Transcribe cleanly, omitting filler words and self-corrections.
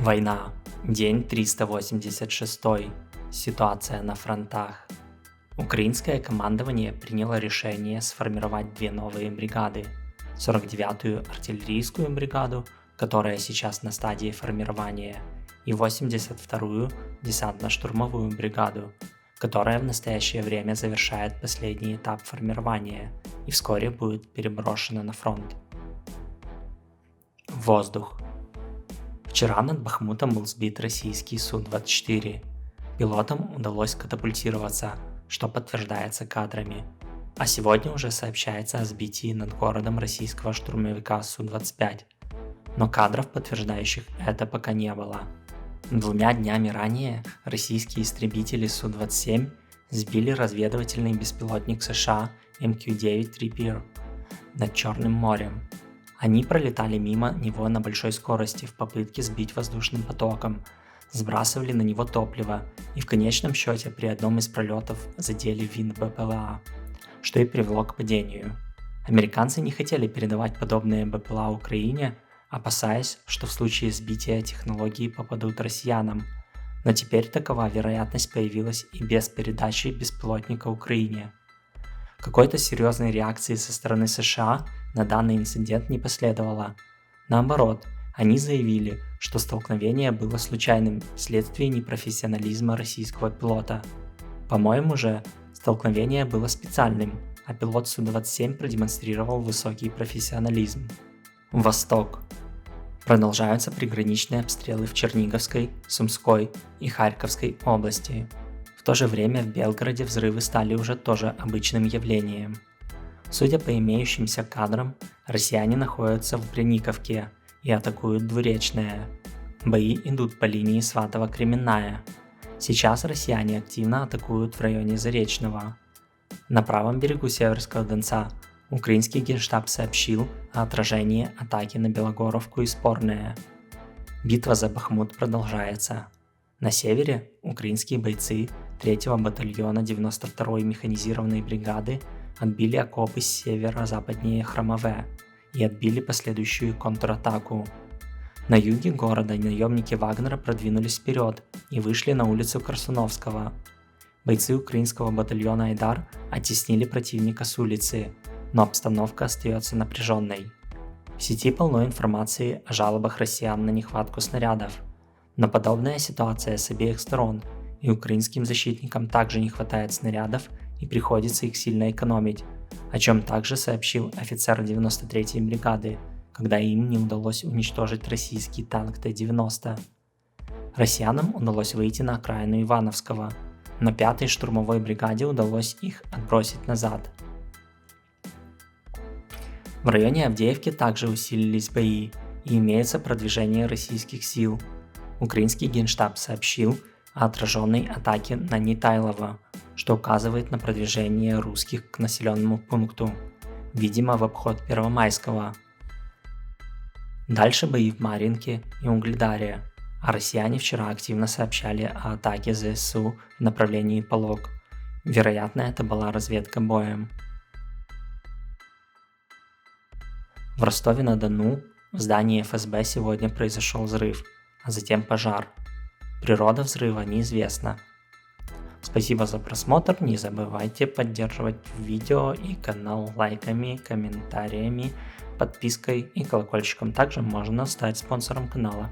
Война. День 386. Ситуация на фронтах. Украинское командование приняло решение сформировать две новые бригады. 49-ю артиллерийскую бригаду, которая сейчас на стадии формирования, и 82-ю десантно-штурмовую бригаду, которая в настоящее время завершает последний этап формирования и вскоре будет переброшена на фронт. Воздух. Вчера над Бахмутом был сбит российский Су-24. Пилотам удалось катапультироваться, что подтверждается кадрами. А сегодня уже сообщается о сбитии над городом российского штурмовика Су-25. Но кадров, подтверждающих это, пока не было. 2 днями ранее российские истребители Су-27 сбили разведывательный беспилотник США МК-9 Reaper над Черным морем. Они пролетали мимо него на большой скорости в попытке сбить воздушным потоком, сбрасывали на него топливо и в конечном счете при одном из пролетов задели винт БПЛА, что и привело к падению. Американцы не хотели передавать подобные БПЛА Украине, опасаясь, что в случае сбития технологии попадут россиянам, но теперь такова вероятность появилась и без передачи беспилотника Украине. Какой-то серьезной реакции со стороны США на данный инцидент не последовало. Наоборот, они заявили, что столкновение было случайным вследствие непрофессионализма российского пилота. По-моему же, столкновение было специальным, а пилот Су-27 продемонстрировал высокий профессионализм. Восток. Продолжаются приграничные обстрелы в Черниговской, Сумской и Харьковской области. В то же время в Белгороде взрывы стали уже тоже обычным явлением. Судя по имеющимся кадрам, россияне находятся в Бряниковке и атакуют Двуречное. Бои идут по линии Сватово-Кременная. Сейчас россияне активно атакуют в районе Заречного. На правом берегу Северского Донца украинский генштаб сообщил о отражении атаки на Белогоровку и Спорное. Битва за Бахмут продолжается. На севере украинские бойцы 3-го батальона 92-й механизированной бригады отбили окопы с северо-западнее Хромове и отбили последующую контратаку. На юге города наемники Вагнера продвинулись вперед и вышли на улицу Корсуновского. Бойцы украинского батальона Айдар оттеснили противника с улицы, но обстановка остается напряженной. В сети полно информации о жалобах россиян на нехватку снарядов, но подобная ситуация с обеих сторон, и украинским защитникам также не хватает снарядов и приходится их сильно экономить, о чем также сообщил офицер 93-й бригады, когда им не удалось уничтожить российский танк Т-90. Россиянам удалось выйти на окраину Ивановского, но 5-й штурмовой бригаде удалось их отбросить назад. В районе Авдеевки также усилились бои и имеется продвижение российских сил. Украинский генштаб сообщил о отраженной атаке на Нетайлово, что указывает на продвижение русских к населенному пункту, видимо в обход Первомайского. Дальше бои в Марьинке и Угледаре, а россияне вчера активно сообщали о атаке ЗСУ в направлении Полог. Вероятно, это была разведка боем. В Ростове-на-Дону в здании ФСБ сегодня произошел взрыв, а затем пожар. Природа взрыва неизвестна. Спасибо за просмотр, не забывайте поддерживать видео и канал лайками, комментариями, подпиской и колокольчиком. Также можно стать спонсором канала.